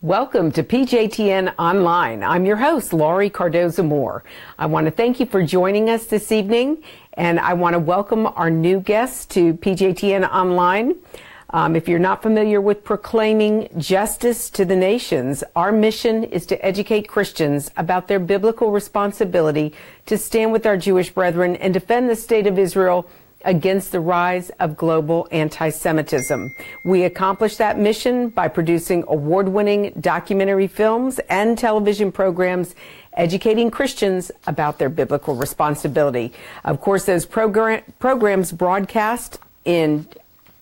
Welcome to PJTN Online. I'm your host, Laurie Cardoza-Moore. I want to thank you for joining us this evening, and I want to welcome our new guests to PJTN Online. If you're not familiar with proclaiming justice to the nations, our mission is to educate Christians about their biblical responsibility to stand with our Jewish brethren and defend the state of Israel against the rise of global anti-Semitism. We accomplish that mission by producing award-winning documentary films and television programs educating Christians about their biblical responsibility. Of course, those programs broadcast in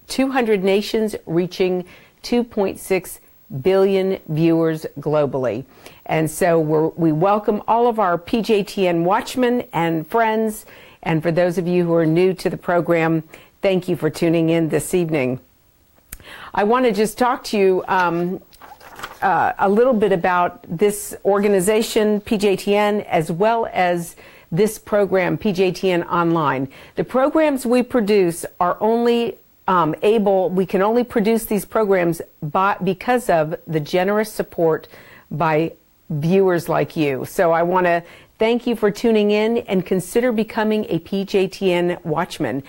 200 nations, reaching 2.6 billion viewers globally. And so we welcome all of our PJTN watchmen and friends. And for those of you who are new to the program, thank you for tuning in this evening. I want to just talk to you a little bit about this organization, PJTN, as well as this program, PJTN Online. The programs we produce are only we can only produce these programs because of the generous support by viewers like you. So I want to thank you for tuning in and consider becoming a PJTN watchman.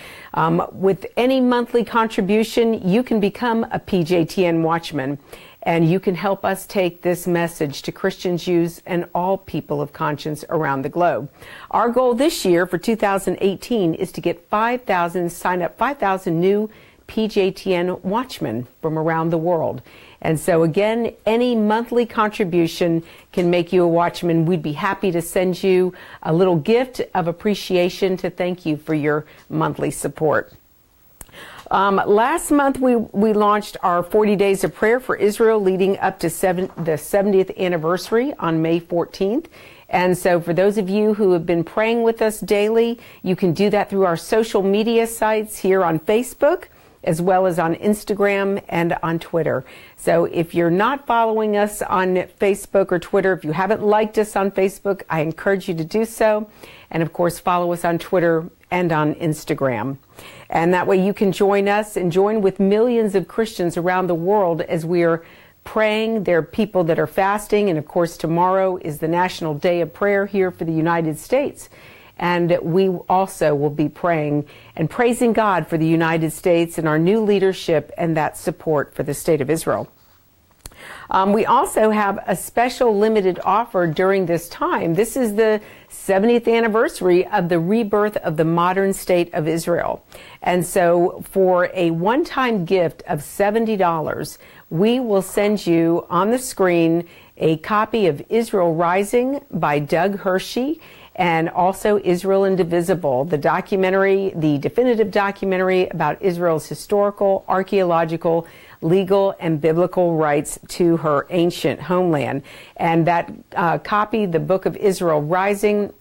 With any monthly contribution, you can become a PJTN watchman, and you can help us take this message to Christian Jews and all people of conscience around the globe. Our goal this year for 2018 is to get 5,000 new PJTN watchmen from around the world. And so again, any monthly contribution can make you a watchman. We'd be happy to send you a little gift of appreciation to thank you for your monthly support. Last month, we launched our 40 Days of Prayer for Israel leading up to the 70th anniversary on May 14th. And so for those of you who have been praying with us daily, you can do that through our social media sites here on Facebook, as well as on Instagram and on Twitter. So if you're not following us on Facebook or Twitter, if you haven't liked us on Facebook, I encourage you to do so. And of course, follow us on Twitter and on Instagram. And that way you can join us and join with millions of Christians around the world as we are praying. There are people that are fasting. And of course, tomorrow is the National Day of Prayer here for the United States. And we also will be praying and praising God for the United States and our new leadership and that support for the state of Israel. We also have a special limited offer during this time. This is the 70th anniversary of the rebirth of the modern state of Israel. And so for a one-time gift of $70, we will send you on the screen a copy of Israel Rising by Doug Hershey, and also Israel Indivisible, the documentary, the definitive documentary about Israel's historical, archaeological, legal, and biblical rights to her ancient homeland. And that copy, the Book of Israel Rising,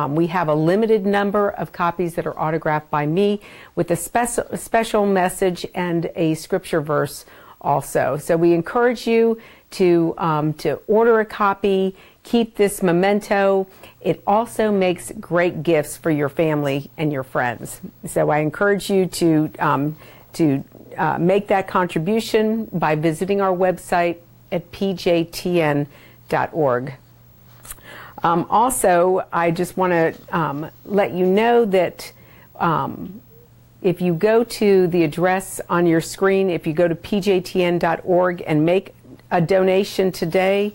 we have a limited number of copies that are autographed by me with a special message and a scripture verse also. So we encourage you to order a copy, keep this memento. It also makes great gifts for your family and your friends. So I encourage you to make that contribution by visiting our website at pjtn.org. Also, I just want to let you know that if you go to the address on your screen, if you go to pjtn.org and make a donation today,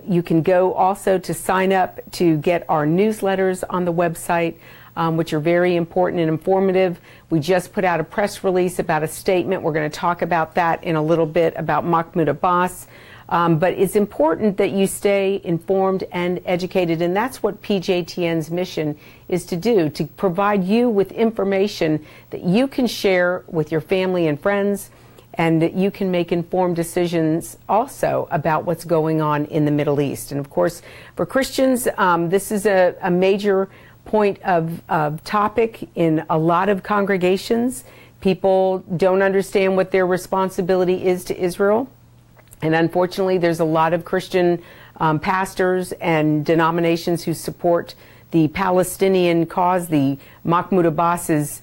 you can go also to sign up to get our newsletters on the website, which are very important and informative. We just put out a press release about a statement. We're going to talk about that in a little bit about Mahmoud Abbas. But it's important that you stay informed and educated, and that's what PJTN's mission is to do, to provide you with information that you can share with your family and friends, and that you can make informed decisions also about what's going on in the Middle East. And of course, for Christians, this is a major point of topic in a lot of congregations. People don't understand what their responsibility is to Israel. And unfortunately, there's a lot of Christian pastors and denominations who support the Palestinian cause, the Mahmoud Abbas's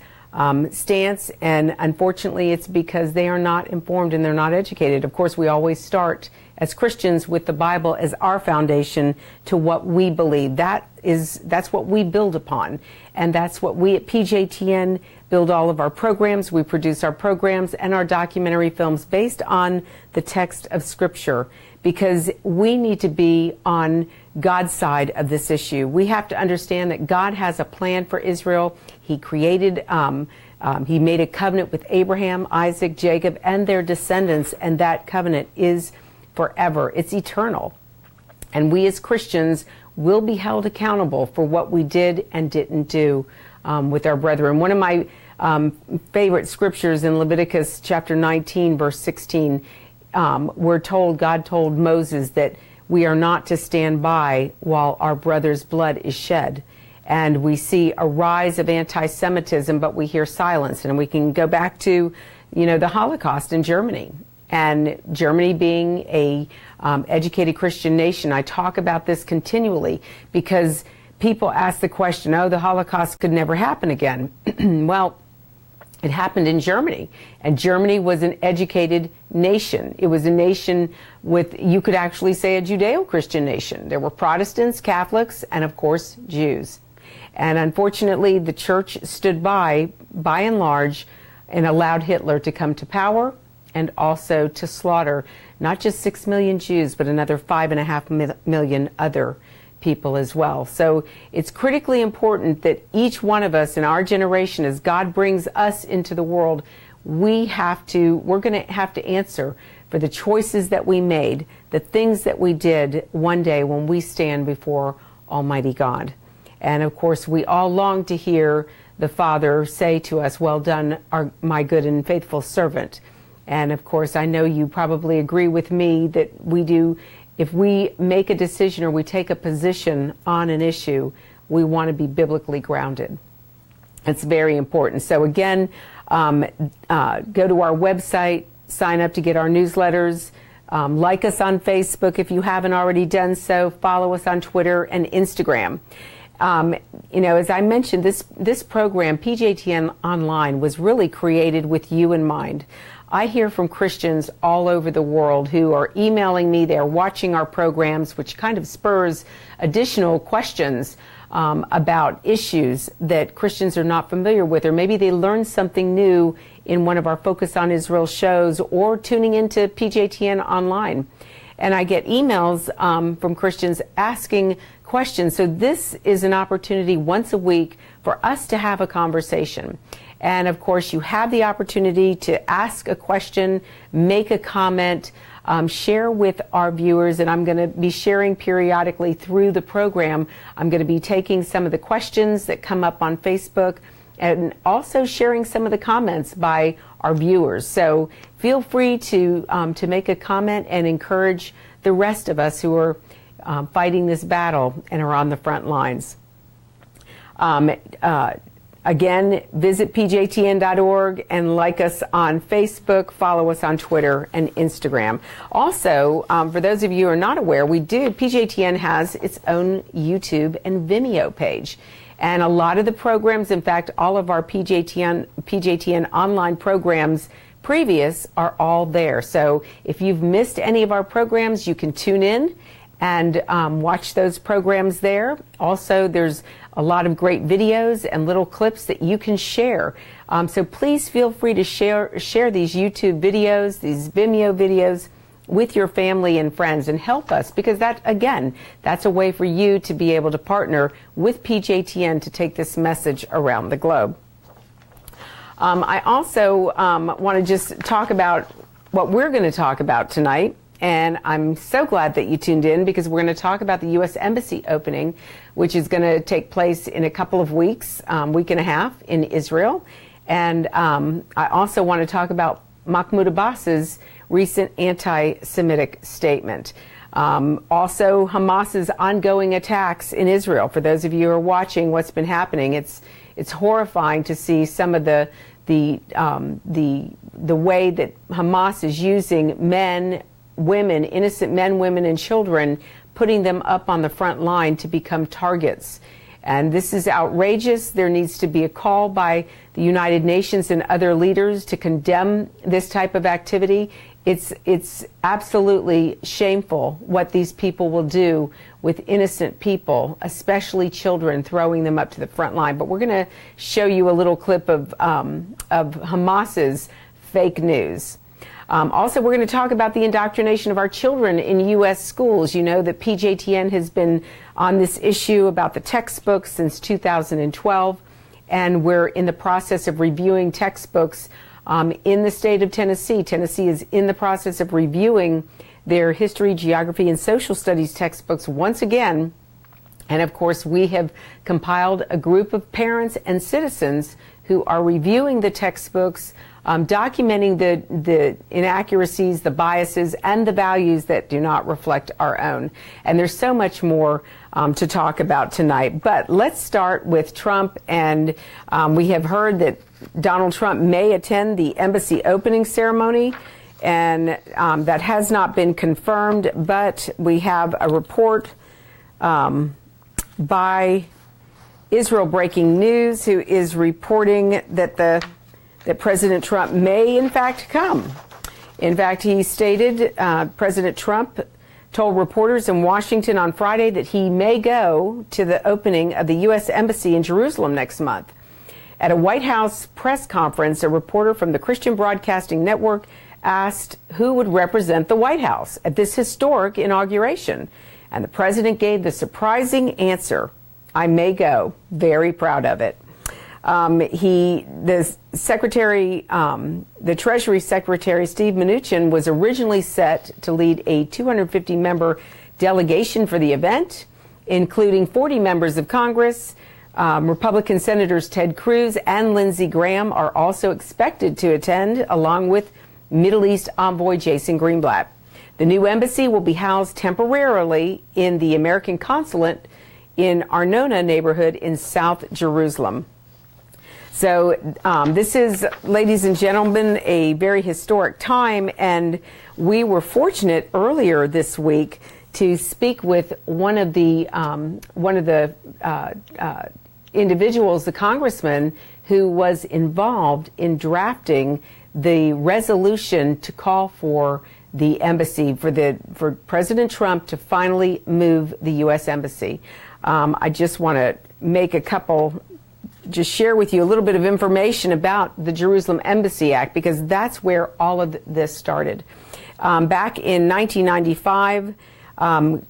stance, and unfortunately it's because they are not informed and they're not educated. Of course, we always start as Christians with the Bible as our foundation to what we believe. That's what we build upon, and that's what we at PJTN build all of our programs. We produce our programs and our documentary films based on the text of Scripture, because we need to be on God's side of this issue. We have to understand that God has a plan for Israel. He created, he made a covenant with Abraham, Isaac, Jacob, and their descendants, and that covenant is forever. It's eternal. And we as Christians will be held accountable for what we did and didn't do with our brethren. One of my favorite scriptures in Leviticus chapter 19, verse 16, God told Moses that we are not to stand by while our brother's blood is shed. And we see a rise of anti-Semitism, but we hear silence. And we can go back to, the Holocaust in Germany. And Germany being a educated Christian nation, I talk about this continually because people ask the question, the Holocaust could never happen again. Well, it happened in Germany, and Germany was an educated nation. It was a nation with, you could actually say, a Judeo-Christian nation. There were Protestants, Catholics, and of course, Jews. And unfortunately, the church stood by and large, and allowed Hitler to come to power and also to slaughter not just 6 million Jews, but another 5.5 million other people as well. So it's critically important that each one of us in our generation, as God brings us into the world, we're going to have to answer for the choices that we made, the things that we did one day when we stand before Almighty God. And of course, we all long to hear the Father say to us, "Well done, my good and faithful servant." And of course, I know you probably agree with me that we do. If we make a decision or we take a position on an issue, we want to be biblically grounded. It's very important. So again, go to our website, sign up to get our newsletters, like us on Facebook if you haven't already done so, follow us on Twitter and Instagram. As I mentioned, this program, PJTN Online, was really created with you in mind. I hear from Christians all over the world who are emailing me. They're watching our programs, which kind of spurs additional questions about issues that Christians are not familiar with, or maybe they learned something new in one of our Focus on Israel shows or tuning into PJTN Online. And I get emails from Christians asking questions. So this is an opportunity once a week for us to have a conversation. And of course, you have the opportunity to ask a question, make a comment, share with our viewers, and I'm going to be sharing periodically through the program. I'm going to be taking some of the questions that come up on Facebook and also sharing some of the comments by our viewers. So feel free to make a comment and encourage the rest of us who are fighting this battle and are on the front lines. Again, visit pjtn.org and like us on Facebook, follow us on Twitter and Instagram. Also, for those of you who are not aware, PJTN has its own YouTube and Vimeo page. And a lot of the programs, in fact, all of our PJTN online programs previous are all there. So if you've missed any of our programs, you can tune in and watch those programs there. Also, there's a lot of great videos and little clips that you can share. So please feel free to share these YouTube videos, these Vimeo videos with your family and friends, and help us, because that's a way for you to be able to partner with PJTN to take this message around the globe. I also want to just talk about what we're going to talk about tonight. And I'm so glad that you tuned in, because we're going to talk about the U.S. Embassy opening, which is going to take place in a couple of weeks, week and a half in Israel. And I also want to talk about Mahmoud Abbas's recent anti-Semitic statement. Also, Hamas's ongoing attacks in Israel. For those of you who are watching what's been happening, it's horrifying to see some of the way that Hamas is using men, women, innocent men, women, and children, putting them up on the front line to become targets. And this is outrageous. There needs to be a call by the United Nations and other leaders to condemn this type of activity. It's absolutely shameful what these people will do with innocent people, especially children, throwing them up to the front line. But we're going to show you a little clip of Hamas's fake news. Also, we're going to talk about the indoctrination of our children in U.S. schools. You know that PJTN has been on this issue about the textbooks since 2012, and we're in the process of reviewing textbooks in the state of Tennessee. Tennessee is in the process of reviewing their history, geography, and social studies textbooks once again. And of course, we have compiled a group of parents and citizens who are reviewing the textbooks, documenting the inaccuracies, the biases, and the values that do not reflect our own. And there's so much more to talk about tonight. But let's start with Trump. And we have heard that Donald Trump may attend the embassy opening ceremony, and that has not been confirmed. But we have a report by Israel Breaking News, who is reporting that President Trump may, in fact, come. In fact, he stated, President Trump told reporters in Washington on Friday that he may go to the opening of the U.S. Embassy in Jerusalem next month. At a White House press conference, a reporter from the Christian Broadcasting Network asked who would represent the White House at this historic inauguration. And the president gave the surprising answer, "I may go." Very proud of it. The Treasury Secretary, Steve Mnuchin, was originally set to lead a 250-member delegation for the event, including 40 members of Congress. Republican Senators Ted Cruz and Lindsey Graham are also expected to attend, along with Middle East envoy Jason Greenblatt. The new embassy will be housed temporarily in the American consulate in Arnona neighborhood in South Jerusalem. So this is, ladies and gentlemen, a very historic time, and we were fortunate earlier this week to speak with one of the individuals, the congressman, who was involved in drafting the resolution to call for the embassy, for President Trump to finally move the U.S. Embassy. I just want to just share with you a little bit of information about the Jerusalem Embassy Act, because that's where all of this started. Back in 1995,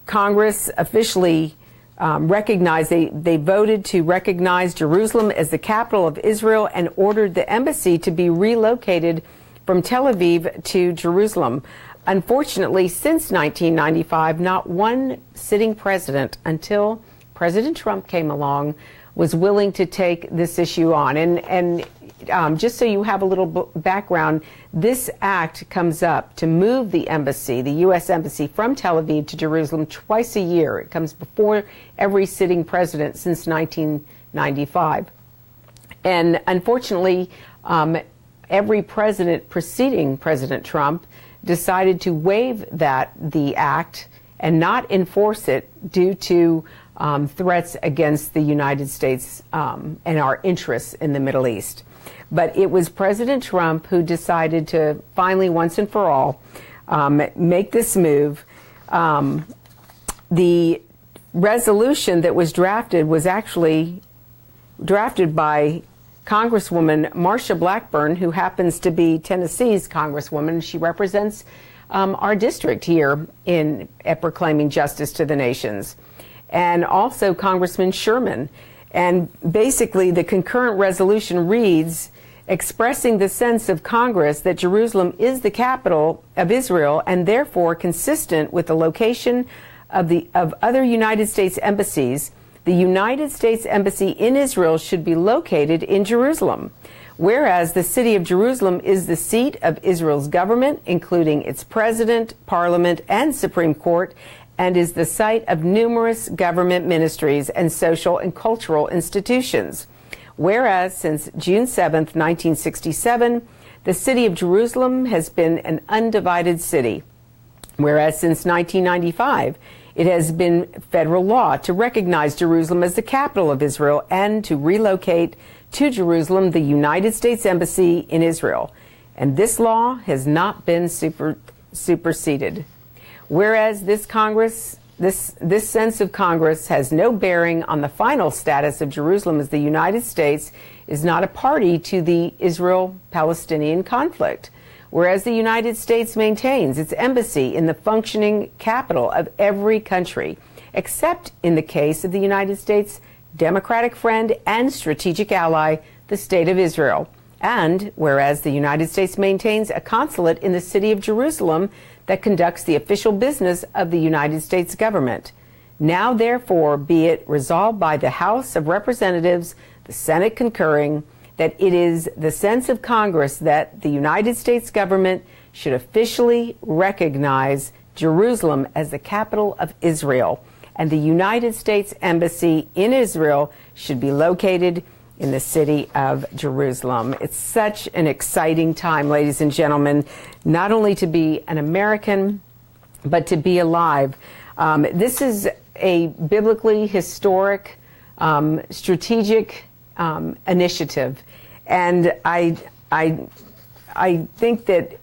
Congress officially recognized, they voted to recognize Jerusalem as the capital of Israel and ordered the embassy to be relocated from Tel Aviv to Jerusalem. Unfortunately, since 1995, not one sitting president, until President Trump came along, was willing to take this issue on. And just so you have a little background, this act comes up to move the embassy, the U.S. Embassy, from Tel Aviv to Jerusalem twice a year. It comes before every sitting president since 1995. And unfortunately, every president preceding President Trump decided to waive the act and not enforce it due to threats against the United States and our interests in the Middle East. But it was President Trump who decided to finally, once and for all, make this move. The resolution that was drafted was actually drafted by Congresswoman Marsha Blackburn, who happens to be Tennessee's Congresswoman. She represents our district here at Proclaiming Justice to the Nations. And also Congressman Sherman. And basically the concurrent resolution reads, expressing the sense of Congress that Jerusalem is the capital of Israel and therefore consistent with the location of other United States embassies, the United States Embassy in Israel should be located in Jerusalem. Whereas the city of Jerusalem is the seat of Israel's government, including its president, parliament, and Supreme Court, and is the site of numerous government ministries and social and cultural institutions. Whereas since June 7, 1967, the city of Jerusalem has been an undivided city. Whereas since 1995, It has been federal law to recognize Jerusalem as the capital of Israel and to relocate to Jerusalem the United States Embassy in Israel. And this law has not been superseded. Whereas this sense of Congress has no bearing on the final status of Jerusalem, as the United States is not a party to the Israel-Palestinian conflict. Whereas the United States maintains its embassy in the functioning capital of every country, except in the case of the United States' democratic friend and strategic ally, the State of Israel. And whereas the United States maintains a consulate in the city of Jerusalem that conducts the official business of the United States government. Now, therefore, be it resolved by the House of Representatives, the Senate concurring, that it is the sense of Congress that the United States government should officially recognize Jerusalem as the capital of Israel, and the United States Embassy in Israel should be located in the city of Jerusalem. It's such an exciting time, ladies and gentlemen, not only to be an American, but to be alive. This is a biblically historic, strategic initiative. And I think that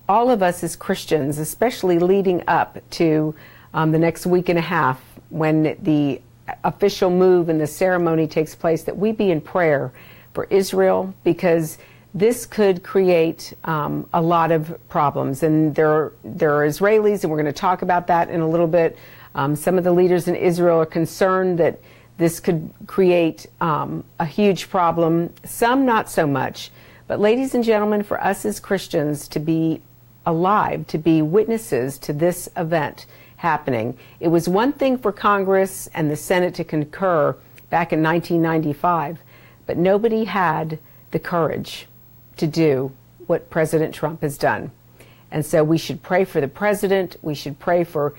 all of us as Christians, especially leading up to the next week and a half when the official move and the ceremony takes place, that we be in prayer for Israel, because this could create a lot of problems. And there are Israelis, and we're going to talk about that in a little bit. Some of the leaders in Israel are concerned that this could create a huge problem. Some not so much. But ladies and gentlemen, for us as Christians to be alive, to be witnesses to this event happening. It was one thing for Congress and the Senate to concur back in 1995, but nobody had the courage to do what President Trump has done. And so we should pray for the president, we should pray for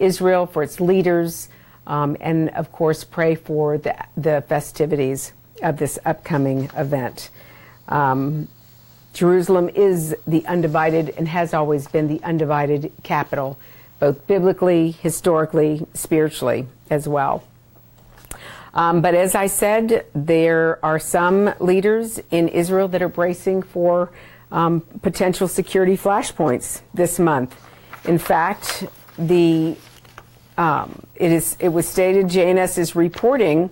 Israel, for its leaders, and of course pray for the festivities of this upcoming event. Jerusalem is the undivided and has always been the undivided capital, both biblically, historically, spiritually as well. But as I said, there are some leaders in Israel that are bracing for potential security flashpoints this month. In fact, it was stated, JNS is reporting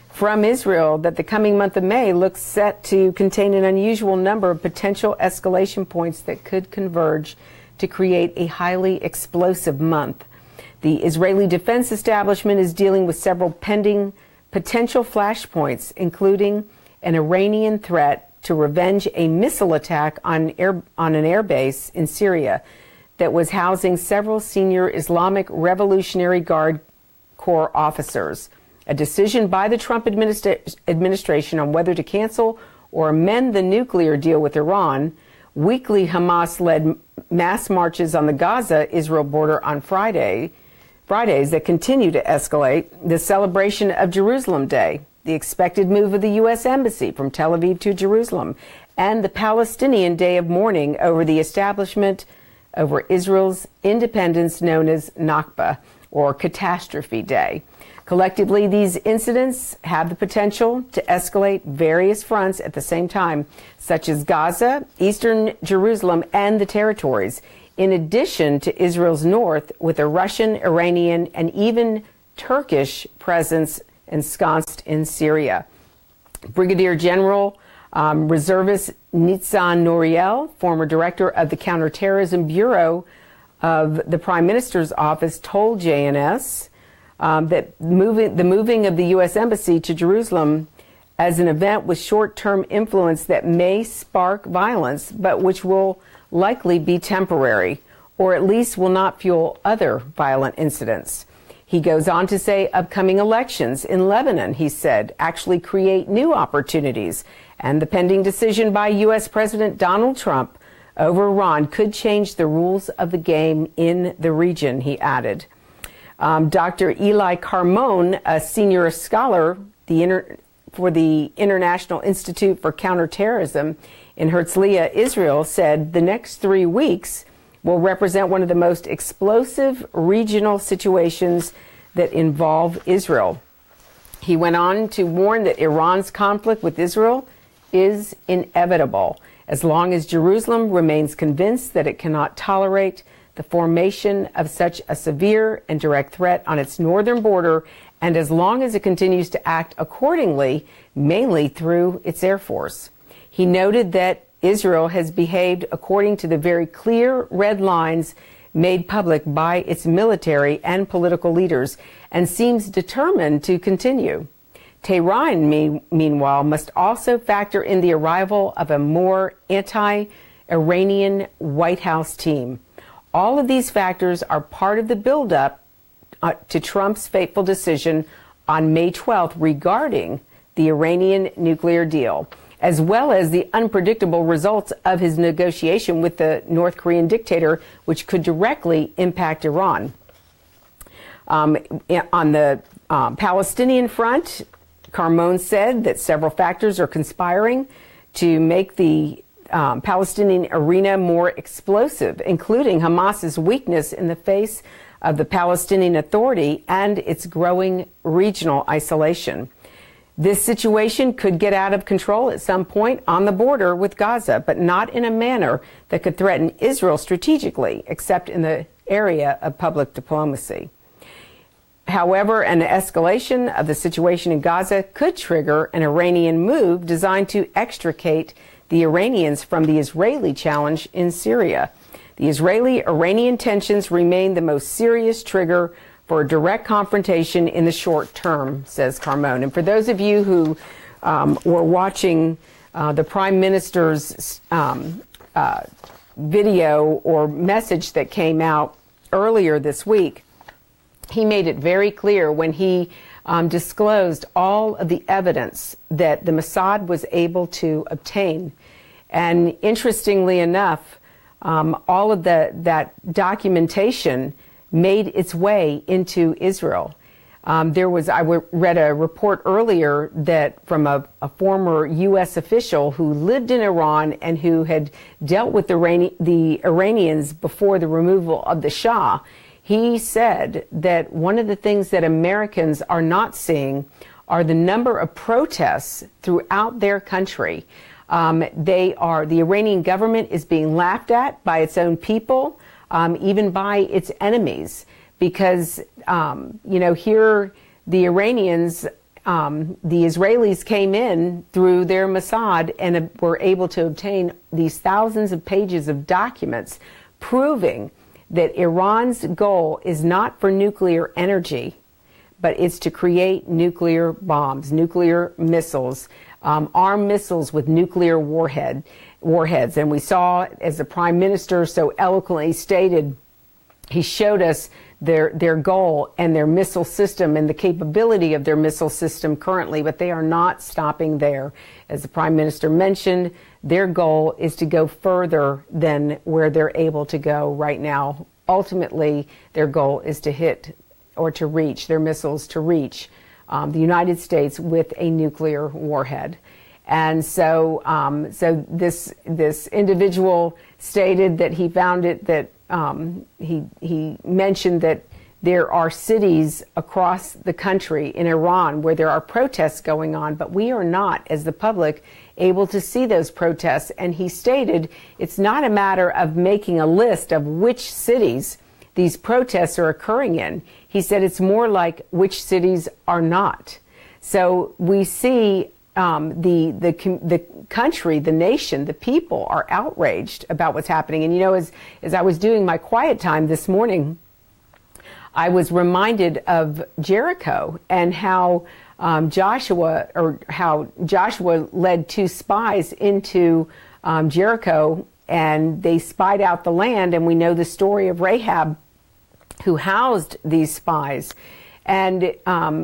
from Israel that the coming month of May looks set to contain an unusual number of potential escalation points that could converge to create a highly explosive month. The Israeli Defense Establishment is dealing with several pending potential flashpoints, including an Iranian threat to revenge a missile attack on an airbase in Syria that was housing several senior Islamic Revolutionary Guard Corps officers. A decision by the Trump administration on whether to cancel or amend the nuclear deal with Iran, weekly Hamas-led mass marches on the Gaza-Israel border on Fridays that continue to escalate, the celebration of Jerusalem Day, the expected move of the U.S. Embassy from Tel Aviv to Jerusalem, and the Palestinian Day of mourning over the establishment over Israel's independence known as Nakba, or Catastrophe Day. Collectively, these incidents have the potential to escalate various fronts at the same time, such as Gaza, eastern Jerusalem, and the territories, in addition to Israel's north, with a Russian, Iranian, and even Turkish presence ensconced in Syria. Brigadier General Reservist Nitzan Noriel, former director of the Counterterrorism Bureau of the Prime Minister's office, told JNS that the moving of the U.S. Embassy to Jerusalem as an event with short-term influence that may spark violence, but which will likely be temporary, or at least will not fuel other violent incidents. He goes on to say upcoming elections in Lebanon, he said, actually create new opportunities, and the pending decision by U.S. President Donald Trump over Iran could change the rules of the game in the region, he added. Dr. Eli Carmon, a senior scholar for the International Institute for Counterterrorism in Herzliya, Israel, said the next 3 weeks will represent one of the most explosive regional situations that involve Israel. He went on to warn that Iran's conflict with Israel is inevitable as long as Jerusalem remains convinced that it cannot tolerate the formation of such a severe and direct threat on its northern border, and as long as it continues to act accordingly, mainly through its Air Force. He noted that Israel has behaved according to the very clear red lines made public by its military and political leaders and seems determined to continue. Tehran, meanwhile, must also factor in the arrival of a more anti-Iranian White House team. All of these factors are part of the buildup to Trump's fateful decision on May 12th regarding the Iranian nuclear deal, as well as the unpredictable results of his negotiation with the North Korean dictator, which could directly impact Iran. On the Palestinian front, Carmon said that several factors are conspiring to make the Palestinian arena more explosive, including Hamas's weakness in the face of the Palestinian Authority and its growing regional isolation. This situation could get out of control at some point on the border with Gaza, but not in a manner that could threaten Israel strategically, except in the area of public diplomacy. However, an escalation of the situation in Gaza could trigger an Iranian move designed to extricate the Iranians from the Israeli challenge in Syria. The Israeli-Iranian tensions remain the most serious trigger for a direct confrontation in the short term, says Carmon. And for those of you who were watching the Prime Minister's video or message that came out earlier this week, he made it very clear when he disclosed all of the evidence that the Mossad was able to obtain. And interestingly enough, all of that documentation made its way into Israel. I read a report earlier that from a former U.S. official who lived in Iran and who had dealt with the Iranians before the removal of the Shah. He said that one of the things that Americans are not seeing are the number of protests throughout their country. The Iranian government is being laughed at by its own people, even by its enemies, because, here the Iranians, the Israelis came in through their Mossad and were able to obtain these thousands of pages of documents proving that Iran's goal is not for nuclear energy, but it's to create nuclear bombs, nuclear missiles, armed missiles with nuclear warheads. And we saw, as the Prime Minister so eloquently stated, he showed us their goal and their missile system and the capability of their missile system currently, but they are not stopping there. As the Prime Minister mentioned, their goal is to go further than where they're able to go right now. Ultimately, their goal is to hit or to reach, their missiles to reach the United States with a nuclear warhead. And so this individual stated that he found it that he mentioned that there are cities across the country in Iran where there are protests going on, but we are not, as the public, able to see those protests. And he stated it's not a matter of making a list of which cities these protests are occurring in. He said it's more like which cities are not. So we see the country, the nation, the people are outraged about what's happening. And as I was doing my quiet time this morning, I was reminded of Jericho and how Joshua led two spies into Jericho, and they spied out the land. And we know the story of Rahab, who housed these spies. And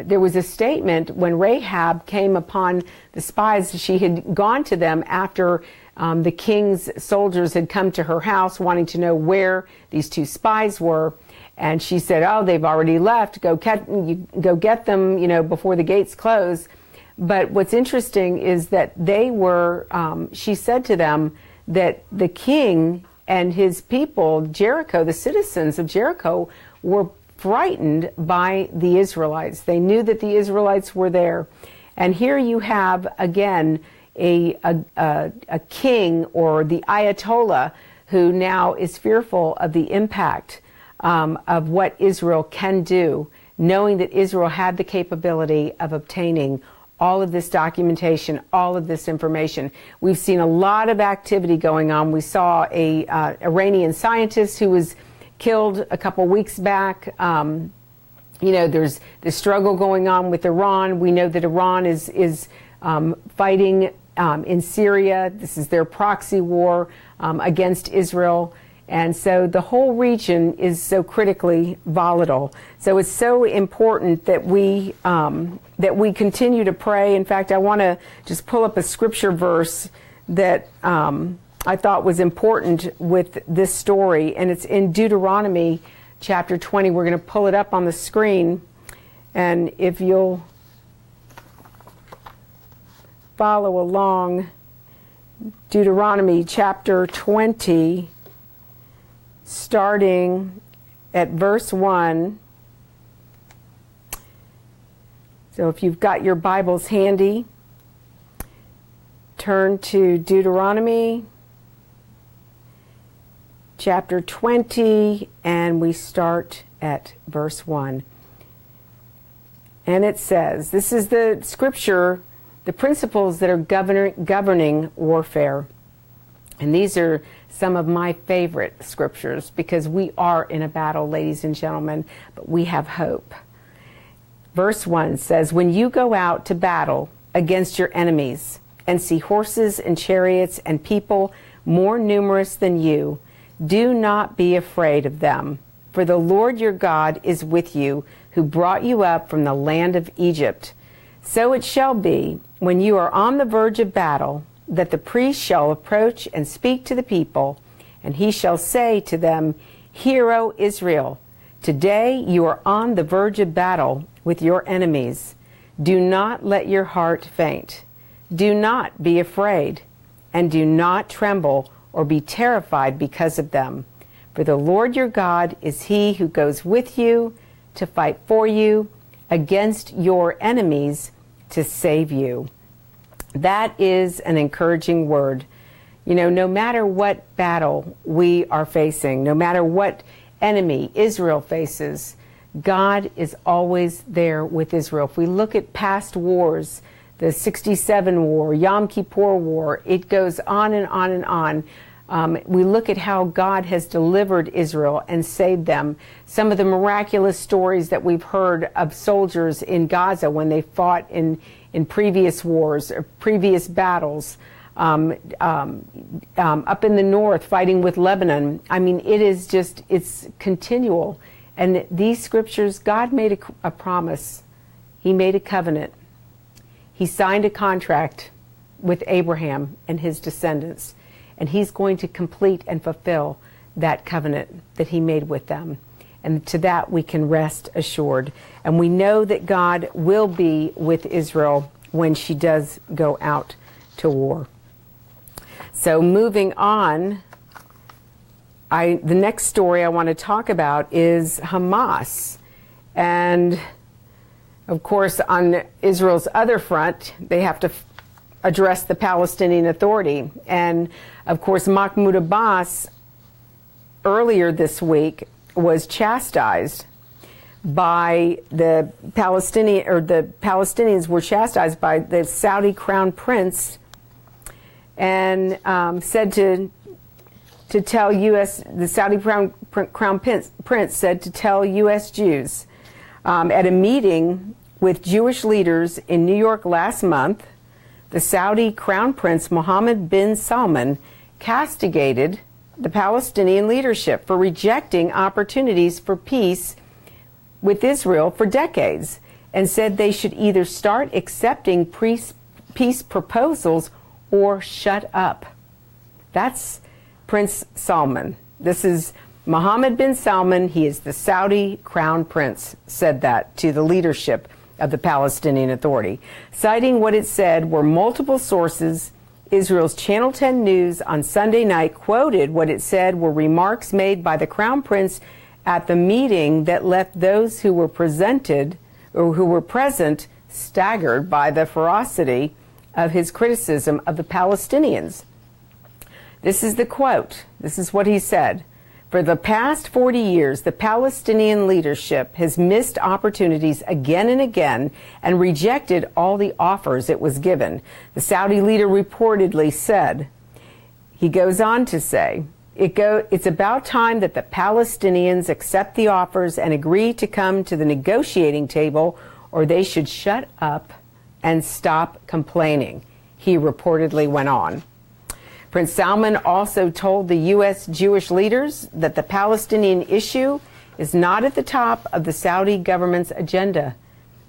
there was a statement when Rahab came upon the spies. She had gone to them after the king's soldiers had come to her house wanting to know where these two spies were. And she said, oh, they've already left. Go get them, before the gates close. But what's interesting is that they were, she said to them that the king and his people, Jericho, the citizens of Jericho, were frightened by the Israelites. They knew that the Israelites were there. And here you have, again, a king, or the Ayatollah, who now is fearful of the impact of what Israel can do, knowing that Israel had the capability of obtaining all of this documentation, all of this information. We've seen a lot of activity going on. We saw a Iranian scientist who was killed a couple weeks back. You know, there's the struggle going on with Iran. We know that Iran is fighting in Syria. This is their proxy war against Israel. And so the whole region is so critically volatile. So it's so important that we continue to pray. In fact, I want to just pull up a scripture verse that I thought was important with this story, and it's in Deuteronomy chapter 20. We're going to pull it up on the screen, and if you'll follow along, Deuteronomy chapter 20, starting at verse 1. So if you've got your Bibles handy, turn to Deuteronomy chapter 20, and we start at verse 1. And it says, this is the scripture, the principles that are governing warfare. And these are some of my favorite scriptures, because we are in a battle, ladies and gentlemen, but we have hope. Verse 1 says, when you go out to battle against your enemies and see horses and chariots and people more numerous than you, do not be afraid of them, for the Lord your God is with you, who brought you up from the land of Egypt. So it shall be, when you are on the verge of battle, that the priest shall approach and speak to the people, and he shall say to them, Hear, O Israel, today you are on the verge of battle with your enemies. Do not let your heart faint. Do not be afraid, and do not tremble or be terrified because of them. For the Lord your God is he who goes with you to fight for you against your enemies to save you. That is an encouraging word. You know, no matter what battle we are facing, no matter what enemy Israel faces, God is always there with Israel. If we look at past wars, the 67 war, Yom Kippur war, it goes on and on and on. We look at how God has delivered Israel and saved them. Some of the miraculous stories that we've heard of soldiers in Gaza when they fought in previous wars or previous battles, up in the north fighting with Lebanon. I mean, it's continual. And these scriptures, God made a promise. He made a covenant. He signed a contract with Abraham and his descendants. And he's going to complete and fulfill that covenant that he made with them. And to that we can rest assured. And we know that God will be with Israel when she does go out to war. So moving on, the next story I want to talk about is Hamas. And of course, on Israel's other front, they have to address the Palestinian Authority. And of course, Mahmoud Abbas earlier this week was chastised by the Palestinians were chastised by the Saudi Crown Prince, and said to tell the Saudi Crown Prince said to tell U.S. Jews at a meeting with Jewish leaders in New York last month. The Saudi Crown Prince Mohammed bin Salman castigated the Palestinian leadership for rejecting opportunities for peace with Israel for decades, and said they should either start accepting peace proposals or shut up. That's Prince Salman. This is Mohammed bin Salman. He is the Saudi Crown Prince, said that to the leadership of the Palestinian Authority, citing what it said were multiple sources Israel's Channel 10 News on Sunday night quoted what it said were remarks made by the Crown Prince at the meeting that left those who were present staggered by the ferocity of his criticism of the Palestinians. This is the quote. This is what he said. For the past 40 years, the Palestinian leadership has missed opportunities again and again and rejected all the offers it was given. The Saudi leader reportedly said. He goes on to say, it's about time that the Palestinians accept the offers and agree to come to the negotiating table, or they should shut up and stop complaining, he reportedly went on. Prince Salman also told the U.S. Jewish leaders that the Palestinian issue is not at the top of the Saudi government's agenda,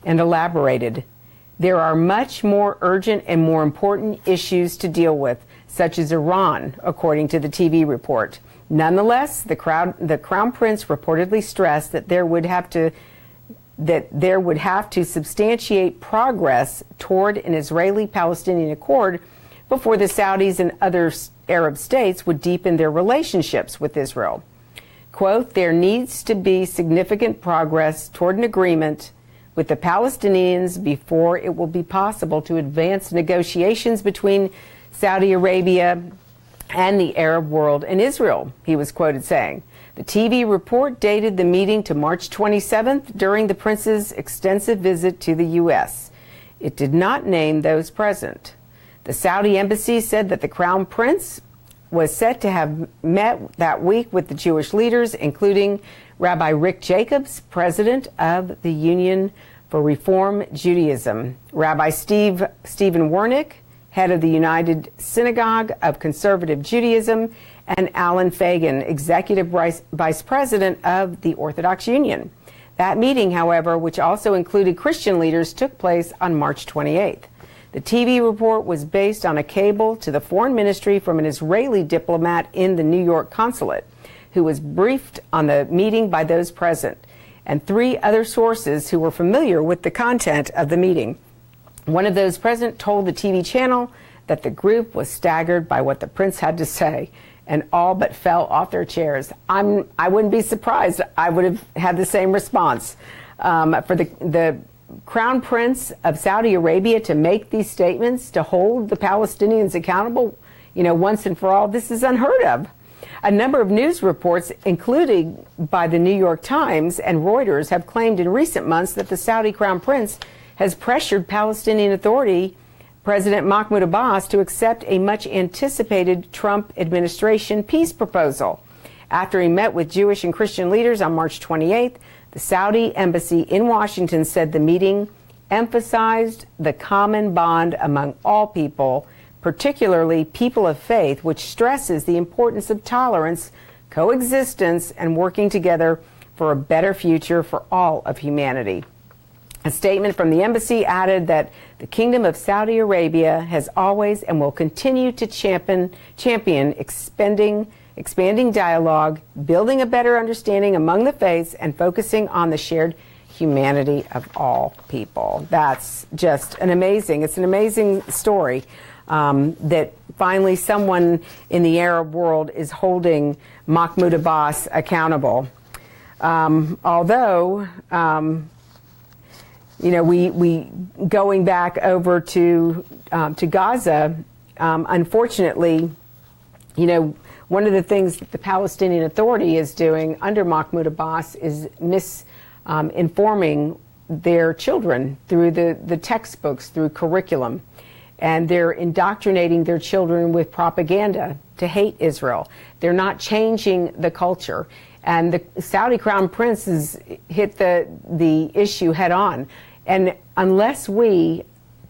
and elaborated, there are much more urgent and more important issues to deal with, such as Iran, according to the TV report. Nonetheless, the Crown Prince reportedly stressed that there would have to substantiate progress toward an Israeli-Palestinian accord before the Saudis and other Arab states would deepen their relationships with Israel. Quote, there needs to be significant progress toward an agreement with the Palestinians before it will be possible to advance negotiations between Saudi Arabia and the Arab world and Israel, he was quoted saying. The TV report dated the meeting to March 27th during the prince's extensive visit to the U.S. It did not name those present. The Saudi embassy said that the Crown Prince was set to have met that week with the Jewish leaders, including Rabbi Rick Jacobs, president of the Union for Reform Judaism, Rabbi Stephen Wernick, head of the United Synagogue of Conservative Judaism, and Alan Fagan, executive vice president of the Orthodox Union. That meeting, however, which also included Christian leaders, took place on March 28th. The TV report was based on a cable to the foreign ministry from an Israeli diplomat in the New York consulate, who was briefed on the meeting by those present, and 3 other sources who were familiar with the content of the meeting. One of those present told the TV channel that the group was staggered by what the prince had to say, and all but fell off their chairs. I wouldn't be surprised. I would have had the same response. For the Crown Prince of Saudi Arabia to make these statements, to hold the Palestinians accountable, once and for all, this is unheard of. A number of news reports, including by the New York Times and Reuters, have claimed in recent months that the Saudi Crown Prince has pressured Palestinian Authority President Mahmoud Abbas to accept a much anticipated Trump administration peace proposal. After he met with Jewish and Christian leaders on March 28th, the Saudi embassy in Washington said the meeting emphasized the common bond among all people, particularly people of faith, which stresses the importance of tolerance, coexistence, and working together for a better future for all of humanity. A statement from the embassy added that the Kingdom of Saudi Arabia has always and will continue to champion expanding dialogue, building a better understanding among the faiths, and focusing on the shared humanity of all people. That's just it's an amazing story that finally someone in the Arab world is holding Mahmoud Abbas accountable. Although, we going back over to Gaza, unfortunately, one of the things that the Palestinian Authority is doing under Mahmoud Abbas is misinforming their children through the textbooks, through curriculum. And they're indoctrinating their children with propaganda to hate Israel. They're not changing the culture. And the Saudi Crown Prince has hit the issue head on. And unless we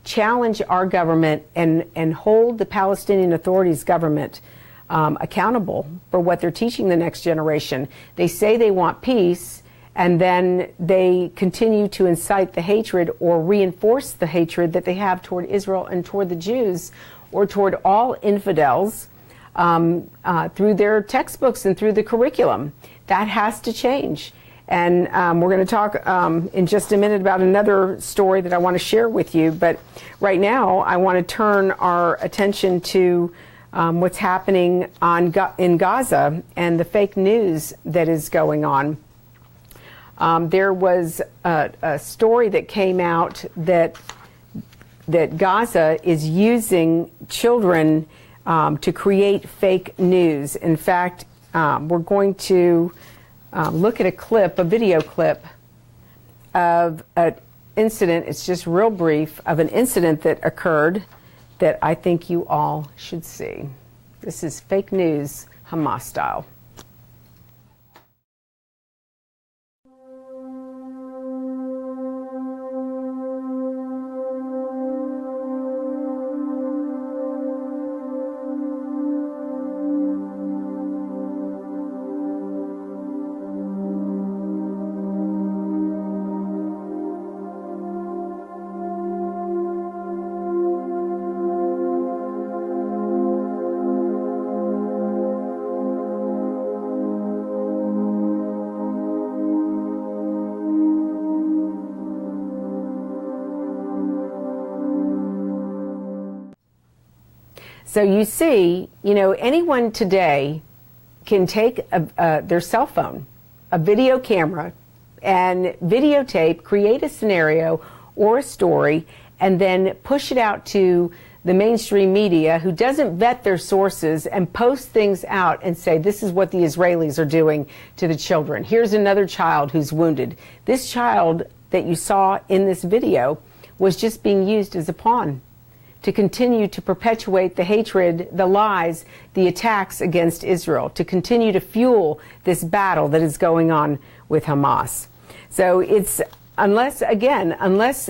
challenge our government and hold the Palestinian Authority's government accountable for what they're teaching the next generation, they say they want peace, and then they continue to incite the hatred or reinforce the hatred that they have toward Israel and toward the Jews or toward all infidels through their textbooks and through the curriculum. That has to change. And we're going to talk in just a minute about another story that I want to share with you. But right now, I want to turn our attention to what's happening in Gaza and the fake news that is going on. There was a story that came out that Gaza is using children to create fake news. In fact, we're going to look at a video clip of an incident. It's just real brief of an incident that occurred that I think you all should see. This is fake news, Hamas style. So you see, anyone today can take their cell phone, a video camera, and videotape, create a scenario or a story, and then push it out to the mainstream media who doesn't vet their sources and post things out and say, this is what the Israelis are doing to the children. Here's another child who's wounded. This child that you saw in this video was just being used as a pawn to continue to perpetuate the hatred, the lies, the attacks against Israel, to continue to fuel this battle that is going on with Hamas. So it's, unless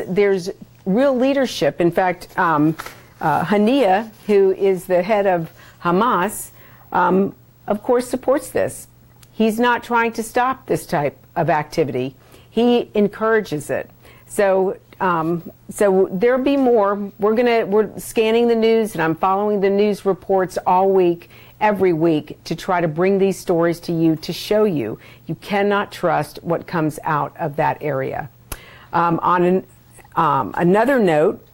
there's real leadership, in fact, Hania, who is the head of Hamas, of course supports this. He's not trying to stop this type of activity. He encourages it. So there'll be more. We're scanning the news, and I'm following the news reports all week, every week, to try to bring these stories to you, to show you cannot trust what comes out of that area. On another note,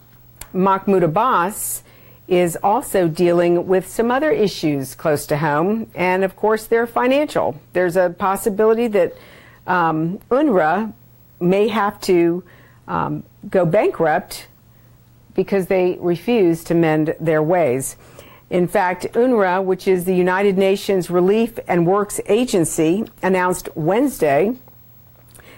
Mahmoud Abbas is also dealing with some other issues close to home, and of course they're financial. There's a possibility that UNRWA may have to go bankrupt because they refuse to mend their ways. In fact, UNRWA, which is the United Nations Relief and Works Agency, announced Wednesday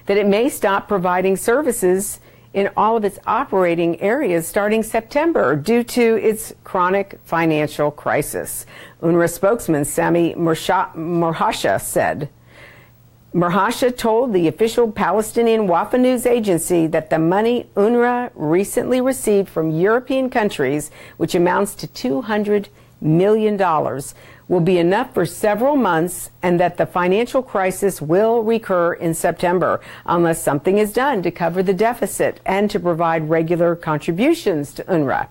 that it may stop providing services in all of its operating areas starting September due to its chronic financial crisis. UNRWA spokesman Sami Morhasha said. Morhasha told the official Palestinian Wafa News agency that the money UNRWA recently received from European countries, which amounts to $200 million, will be enough for several months, and that the financial crisis will recur in September unless something is done to cover the deficit and to provide regular contributions to UNRWA.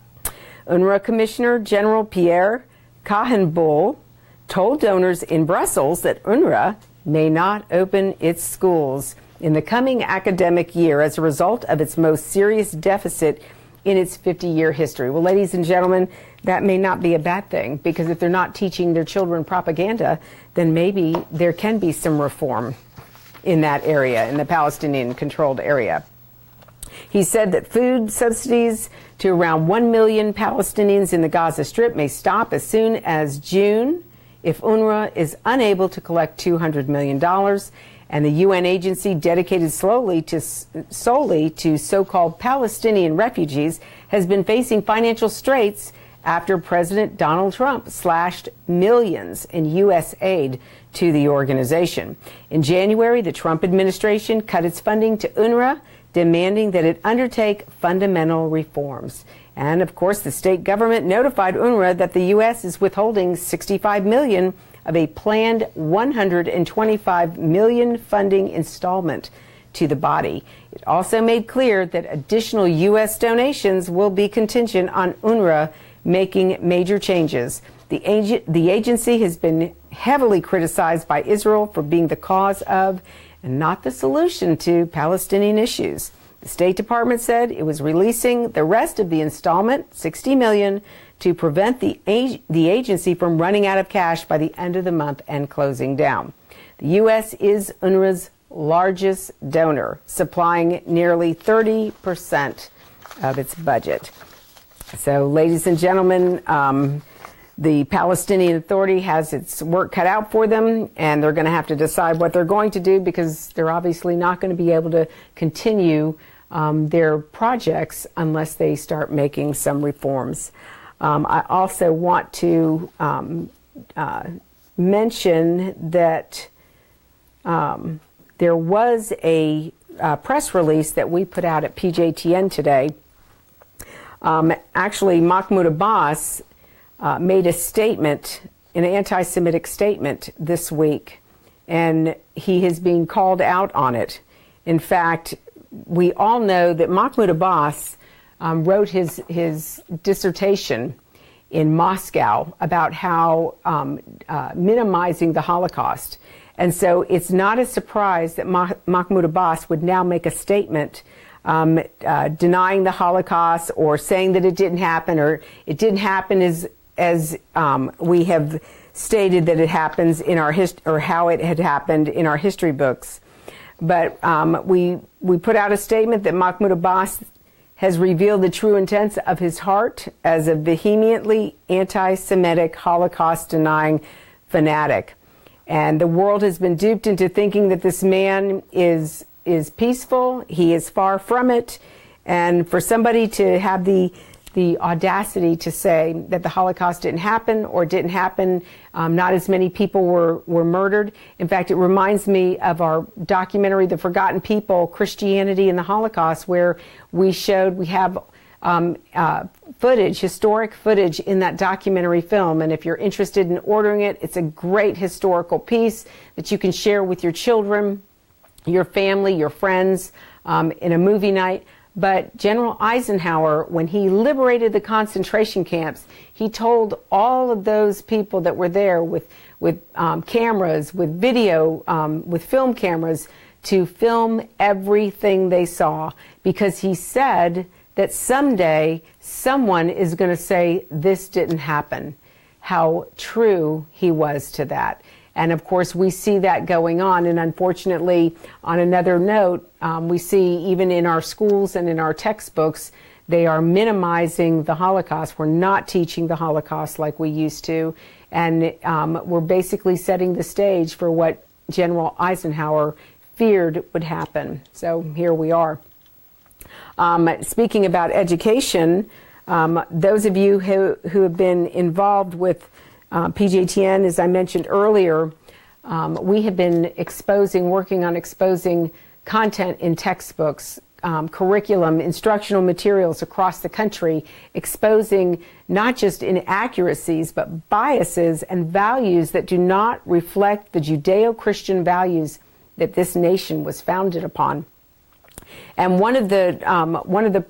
UNRWA Commissioner General Pierre Kahenbuhl told donors in Brussels that UNRWA may not open its schools in the coming academic year as a result of its most serious deficit in its 50-year history. Well, ladies and gentlemen, that may not be a bad thing, because if they're not teaching their children propaganda, then maybe there can be some reform in that area, in the Palestinian-controlled area. He said that food subsidies to around 1 million Palestinians in the Gaza Strip may stop as soon as June if UNRWA is unable to collect $200 million, and the UN agency dedicated solely to so-called Palestinian refugees has been facing financial straits after President Donald Trump slashed millions in U.S. aid to the organization. In January, the Trump administration cut its funding to UNRWA, demanding that it undertake fundamental reforms. And of course, the state government notified UNRWA that the U.S. is withholding $65 million of a planned $125 million funding installment to the body. It also made clear that additional U.S. donations will be contingent on UNRWA making major changes. The agency has been heavily criticized by Israel for being the cause of and not the solution to Palestinian issues. The State Department said it was releasing the rest of the installment, $60 million, to prevent the agency from running out of cash by the end of the month and closing down. The U.S. is UNRWA's largest donor, supplying nearly 30% of its budget. So, ladies and gentlemen, the Palestinian Authority has its work cut out for them, and they're going to have to decide what they're going to do, because they're obviously not going to be able to continue their projects unless they start making some reforms. I also want to mention that there was a press release that we put out at PJTN today. Actually, Mahmoud Abbas made a statement, an anti-Semitic statement this week, and he is being called out on it. In fact, we all know that Mahmoud Abbas wrote his dissertation in Moscow about how minimizing the Holocaust. And so it's not a surprise that Mahmoud Abbas would now make a statement denying the Holocaust, or saying that it didn't happen, or it didn't happen as we have stated that it happens in our or how it had happened in our history books. But we put out a statement that Mahmoud Abbas has revealed the true intent of his heart as a vehemently anti-Semitic, Holocaust-denying fanatic. And the world has been duped into thinking that this man is peaceful. He is far from it. And for somebody to have the audacity to say that the Holocaust didn't happen, or didn't happen, not as many people were murdered. In fact, it reminds me of our documentary, The Forgotten People, Christianity and the Holocaust, where we have footage, historic footage in that documentary film. And if you're interested in ordering it, it's a great historical piece that you can share with your children, your family, your friends, in a movie night. But General Eisenhower, when he liberated the concentration camps, he told all of those people that were there with cameras, with video, with film cameras, to film everything they saw, because he said that someday someone is going to say this didn't happen. How true he was to that. And of course, we see that going on. And unfortunately, on another note, we see even in our schools and in our textbooks, they are minimizing the Holocaust. We're not teaching the Holocaust like we used to. And we're basically setting the stage for what General Eisenhower feared would happen. So here we are. Speaking about education, those of you who have been involved with PJTN, as I mentioned earlier, we have been working on exposing content in textbooks, curriculum, instructional materials across the country, exposing not just inaccuracies, but biases and values that do not reflect the Judeo-Christian values that this nation was founded upon. And one of the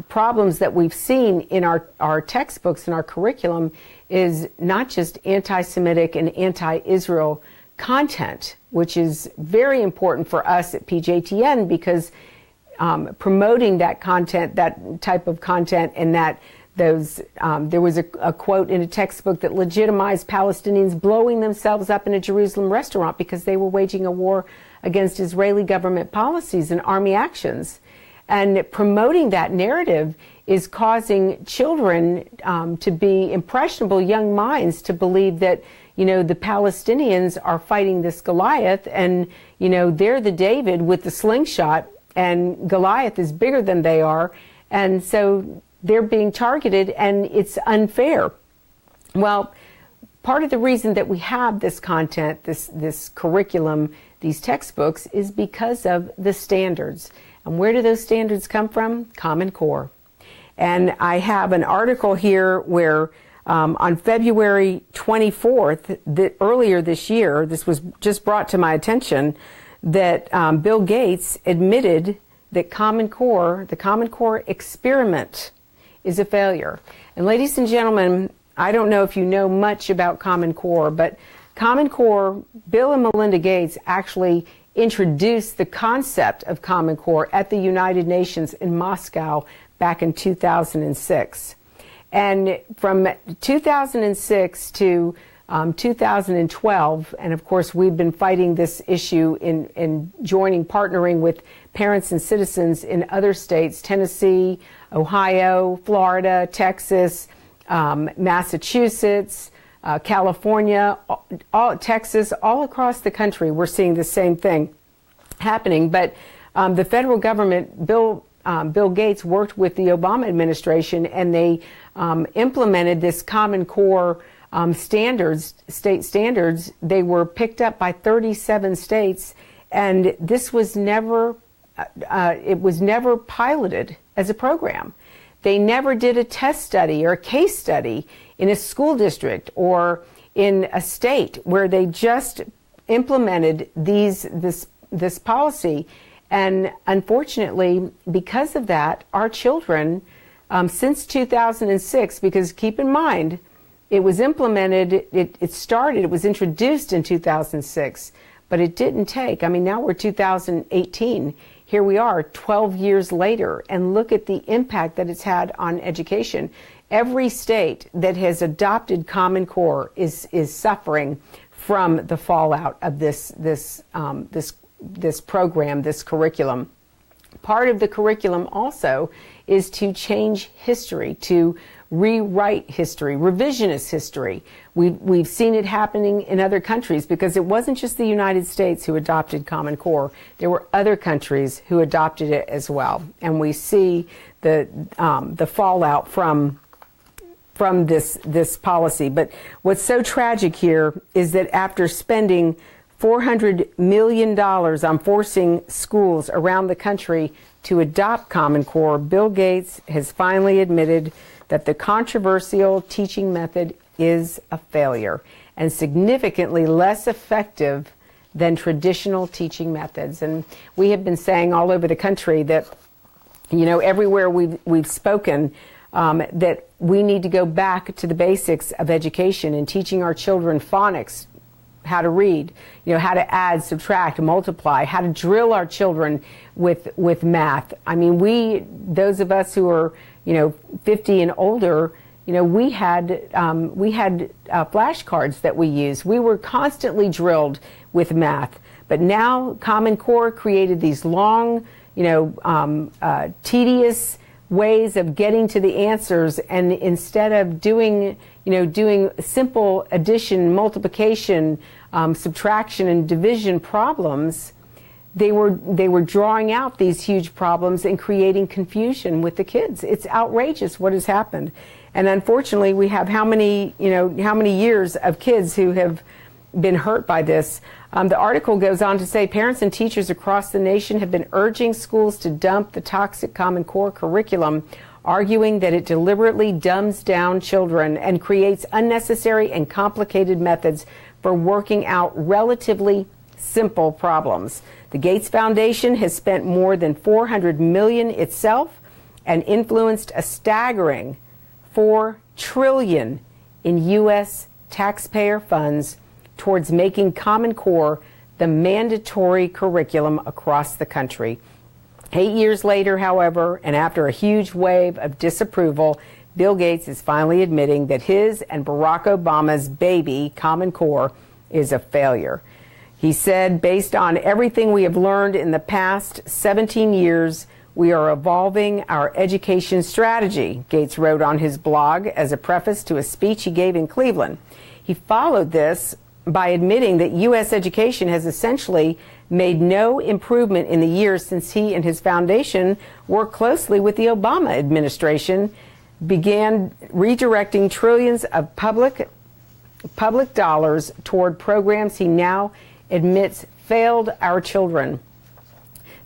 problems that we've seen in our textbooks and our curriculum is not just anti-Semitic and anti-Israel content, which is very important for us at PJTN, because promoting that content, that type of content, and there was a quote in a textbook that legitimized Palestinians blowing themselves up in a Jerusalem restaurant because they were waging a war against Israeli government policies and army actions. And promoting that narrative is causing children to be impressionable young minds to believe that, the Palestinians are fighting this Goliath, and, they're the David with the slingshot, and Goliath is bigger than they are. And so they're being targeted, and it's unfair. Well, part of the reason that we have this content, this curriculum, these textbooks, is because of the standards. And where do those standards come from? Common Core. And I have an article here where on February 24th, earlier this year, this was just brought to my attention, that Bill Gates admitted that the Common Core experiment is a failure. And ladies and gentlemen, I don't know if you know much about Common Core, but Common Core, Bill and Melinda Gates actually introduced the concept of Common Core at the United Nations in Moscow back in 2006. And from 2006 to 2012, and of course we've been fighting this issue in partnering with parents and citizens in other states, Tennessee, Ohio, Florida, Texas, Massachusetts, California, Texas, all across the country. We're seeing the same thing happening. But the federal government, Bill Gates worked with the Obama administration, and they implemented this Common Core standards, state standards. They were picked up by 37 states, and this was never, it was never piloted as a program. They never did a test study or a case study in a school district or in a state where they just implemented this policy. And unfortunately, because of that, our children, since 2006, because keep in mind, it was implemented, it was introduced in 2006, but it didn't take. I mean, now we're 2018. Here we are 12 years later, and look at the impact that it's had on education. Every state that has adopted Common Core is suffering from the fallout of this program, this curriculum. Part of the curriculum also is to change history, to rewrite history, revisionist history. We've seen it happening in other countries, because it wasn't just the United States who adopted Common Core. There were other countries who adopted it as well, and we see the fallout from this policy. But what's so tragic here is that after spending $400 million on forcing schools around the country to adopt Common Core, Bill Gates has finally admitted that the controversial teaching method is a failure and significantly less effective than traditional teaching methods. And we have been saying all over the country that, you know, everywhere we've spoken, that we need to go back to the basics of education and teaching our children phonics, how to read, you know, how to add, subtract, multiply, how to drill our children with math. I mean, those of us who are, you know, 50 and older, you know, we had flashcards that we used. We were constantly drilled with math. But now Common Core created these long, you know, tedious ways of getting to the answers, and instead of doing simple addition, multiplication, subtraction, and division problems, they were drawing out these huge problems and creating confusion with the kids. It's outrageous what has happened. And unfortunately, we have how many years of kids who have been hurt by this. The article goes on to say parents and teachers across the nation have been urging schools to dump the toxic Common Core curriculum, arguing that it deliberately dumbs down children and creates unnecessary and complicated methods for working out relatively simple problems. The Gates Foundation has spent more than $400 million itself and influenced a staggering $4 trillion in U.S. taxpayer funds towards making Common Core the mandatory curriculum across the country. 8 years later, however, and after a huge wave of disapproval, Bill Gates is finally admitting that his and Barack Obama's baby, Common Core, is a failure. He said, based on everything we have learned in the past 17 years, we are evolving our education strategy, Gates wrote on his blog as a preface to a speech he gave in Cleveland. He followed this by admitting that U.S. education has essentially made no improvement in the years since he and his foundation worked closely with the Obama administration, began redirecting trillions of public dollars toward programs he now admits failed our children.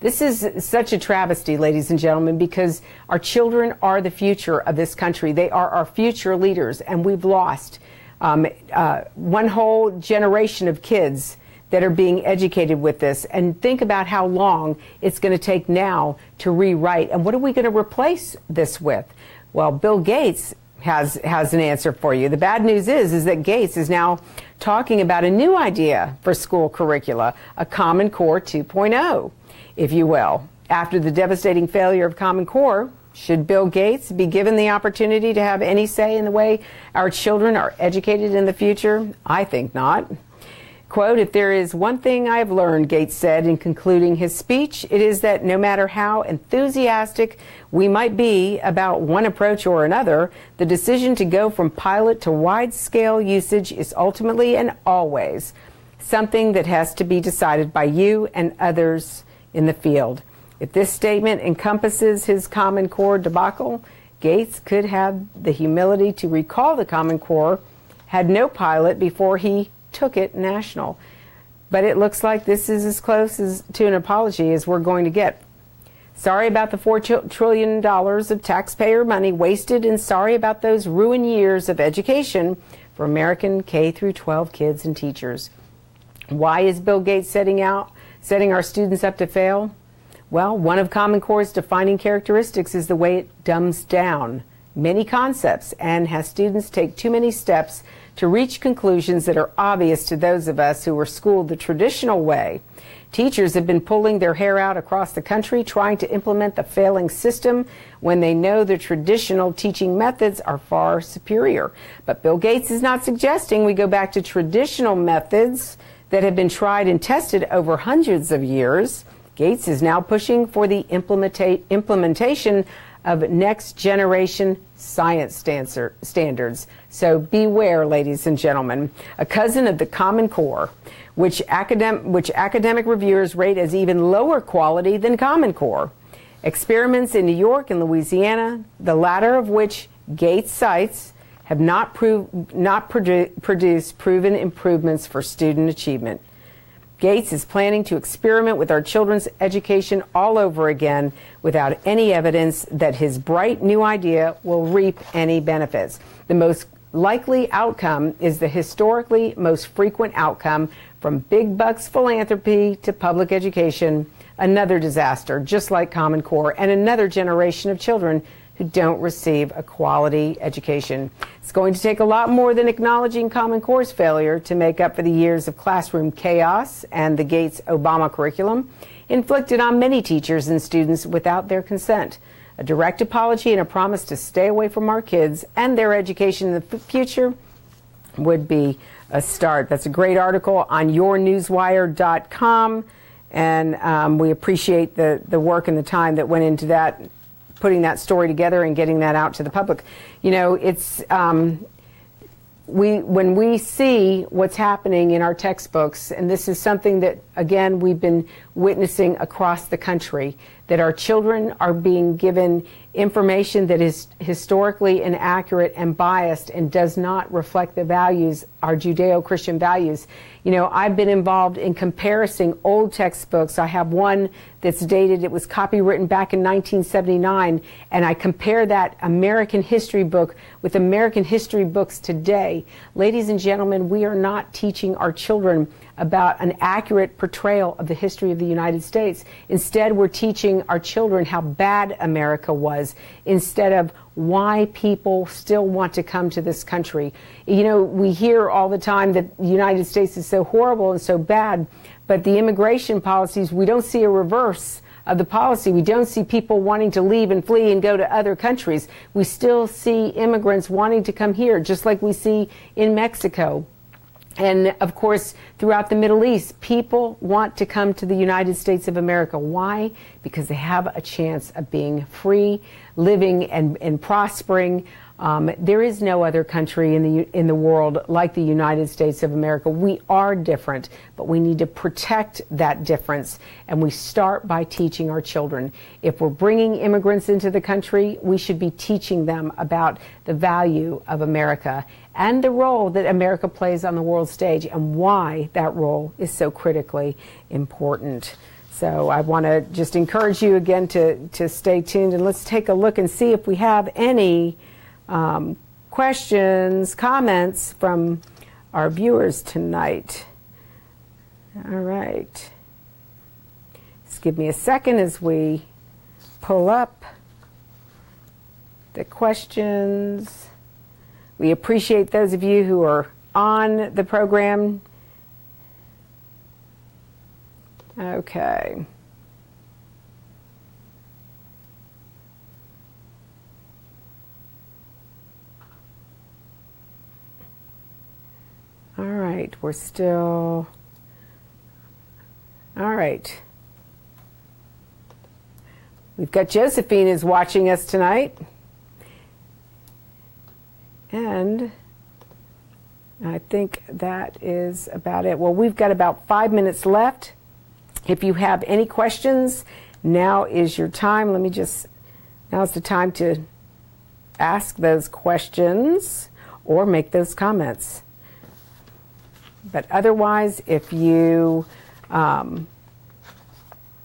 This is such a travesty, ladies and gentlemen, because our children are the future of this country. They are our future leaders, and we've lost one whole generation of kids that are being educated with this. And think about how long it's going to take now to rewrite. And what are we going to replace this with? Well, Bill Gates has an answer for you. The bad news is that Gates is now talking about a new idea for school curricula, a Common Core 2.0, if you will. After the devastating failure of Common Core, should Bill Gates be given the opportunity to have any say in the way our children are educated in the future? I think not. Quote, "If there is one thing I have learned," Gates said in concluding his speech, "it is that no matter how enthusiastic we might be about one approach or another, the decision to go from pilot to wide-scale usage is ultimately and always something that has to be decided by you and others in the field." If this statement encompasses his Common Core debacle, Gates could have the humility to recall the Common Core had no pilot before he took it national. But it looks like this is as close to an apology as we're going to get. Sorry about the $4 trillion of taxpayer money wasted, and sorry about those ruined years of education for American K through 12 kids and teachers. Why is Bill Gates setting our students up to fail? Well, one of Common Core's defining characteristics is the way it dumbs down many concepts and has students take too many steps to reach conclusions that are obvious to those of us who were schooled the traditional way. Teachers have been pulling their hair out across the country trying to implement the failing system when they know the traditional teaching methods are far superior. But Bill Gates is not suggesting we go back to traditional methods that have been tried and tested over hundreds of years. Gates is now pushing for the implementation of next generation science standards. So beware, ladies and gentlemen. A cousin of the Common Core, which academic reviewers rate as even lower quality than Common Core. Experiments in New York and Louisiana, the latter of which Gates cites, have not produced proven improvements for student achievement. Gates is planning to experiment with our children's education all over again without any evidence that his bright new idea will reap any benefits. The most likely outcome is the historically most frequent outcome from big bucks philanthropy to public education, another disaster just like Common Core, and another generation of children who don't receive a quality education. It's going to take a lot more than acknowledging Common Core's failure to make up for the years of classroom chaos and the Gates-Obama curriculum inflicted on many teachers and students without their consent. A direct apology and a promise to stay away from our kids and their education in the future would be a start. That's a great article on yournewswire.com, and we appreciate the work and the time that went into that, putting that story together and getting that out to the public. You know, it's when we see what's happening in our textbooks, and this is something that, again, we've been witnessing across the country, that our children are being given information that is historically inaccurate and biased and does not reflect the values, our Judeo-Christian values. You know, I've been involved in comparing old textbooks. I have one that's dated, it was copywritten back in 1979, and I compare that American history book with American history books today. Ladies and gentlemen, we are not teaching our children about an accurate portrayal of the history of the United States. Instead, we're teaching our children how bad America was, instead of why people still want to come to this country. You know, we hear all the time that the United States is so horrible and so bad, but the immigration policies, we don't see a reverse of the policy. We don't see people wanting to leave and flee and go to other countries. We still see immigrants wanting to come here, just like we see in Mexico. And of course, throughout the Middle East, people want to come to the United States of America. Why? Because they have a chance of being free, living and prospering. There is no other country in the world like the United States of America. We are different, but we need to protect that difference, and we start by teaching our children. If we're bringing immigrants into the country, we should be teaching them about the value of America and the role that America plays on the world stage and why that role is so critically important. So I want to just encourage you again to stay tuned, and let's take a look and see if we have any questions, comments from our viewers tonight. All right. Just give me a second as we pull up the questions. We appreciate those of you who are on the program. Okay. All right, we're still... All right. We've got Josephine is watching us tonight. And I think that is about it. Well, we've got about 5 minutes left. If you have any questions, now is your time. Now's the time to ask those questions or make those comments. But otherwise, if you, again,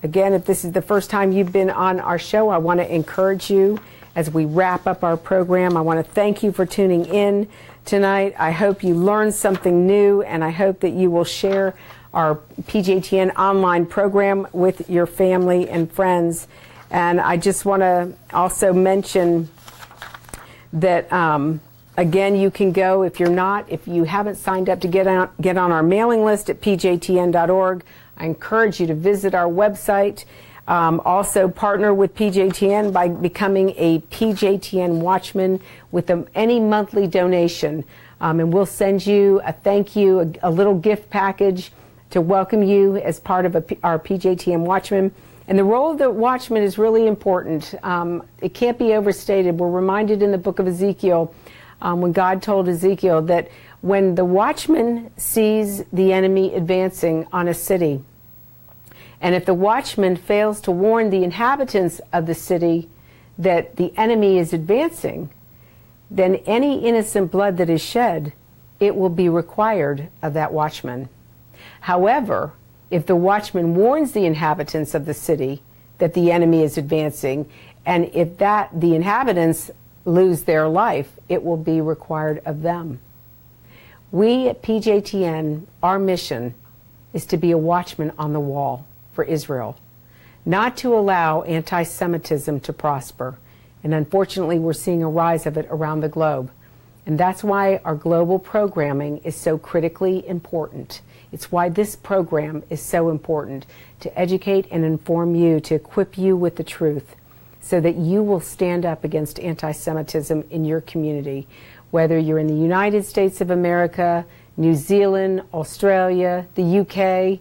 if this is the first time you've been on our show, I want to encourage you as we wrap up our program. I want to thank you for tuning in tonight. I hope you learned something new, and I hope that you will share our PJTN online program with your family and friends. And I just want to also mention that, again, you can go, if you haven't signed up to get on our mailing list at pjtn.org, I encourage you to visit our website. Also partner with PJTN by becoming a PJTN Watchman with any monthly donation. And we'll send you a thank you, a little gift package to welcome you as part of our PJTN Watchman. And the role of the watchman is really important. It can't be overstated. We're reminded in the book of Ezekiel, when God told Ezekiel that when the watchman sees the enemy advancing on a city, and if the watchman fails to warn the inhabitants of the city that the enemy is advancing, then any innocent blood that is shed, it will be required of that watchman. However, if the watchman warns the inhabitants of the city that the enemy is advancing, and if the inhabitants lose their life, it will be required of them. We at PJTN, our mission is to be a watchman on the wall for Israel, not to allow anti-Semitism to prosper. And unfortunately, we're seeing a rise of it around the globe. And that's why our global programming is so critically important. It's why this program is so important, to educate and inform you, to equip you with the truth, so that you will stand up against anti-Semitism in your community, whether you're in the United States of America, New Zealand, Australia, the UK,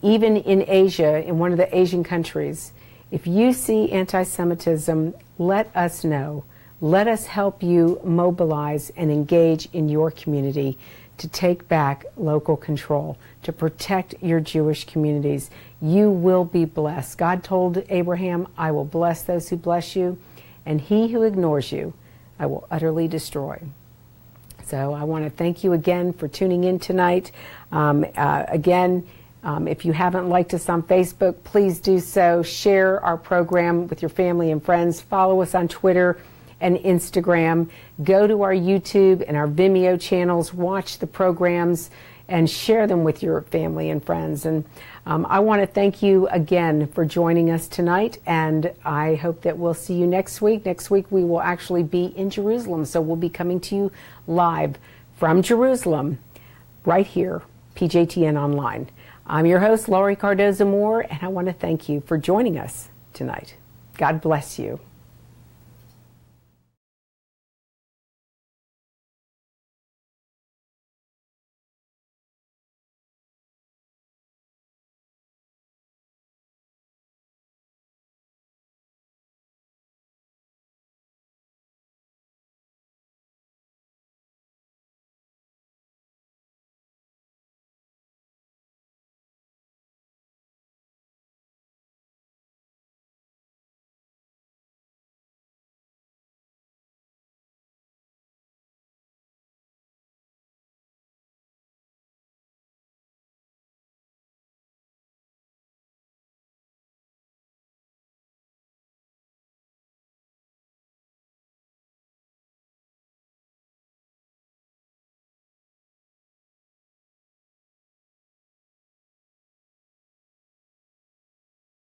even in Asia, in one of the Asian countries. If you see anti-Semitism, let us know. Let us help you mobilize and engage in your community to take back local control, to protect your Jewish communities. You will be blessed. God told Abraham, I will bless those who bless you, and he who ignores you, I will utterly destroy. So I want to thank you again for tuning in tonight. If you haven't liked us on Facebook, please do so. Share our program with your family and friends. Follow us on Twitter and Instagram. Go to our YouTube and our Vimeo channels. Watch the programs and share them with your family and friends. And I want to thank you again for joining us tonight. And I hope that we'll see you next week. Next week we will actually be in Jerusalem. So we'll be coming to you live from Jerusalem right here, PJTN Online. I'm your host, Laurie Cardoza Moore, and I want to thank you for joining us tonight. God bless you.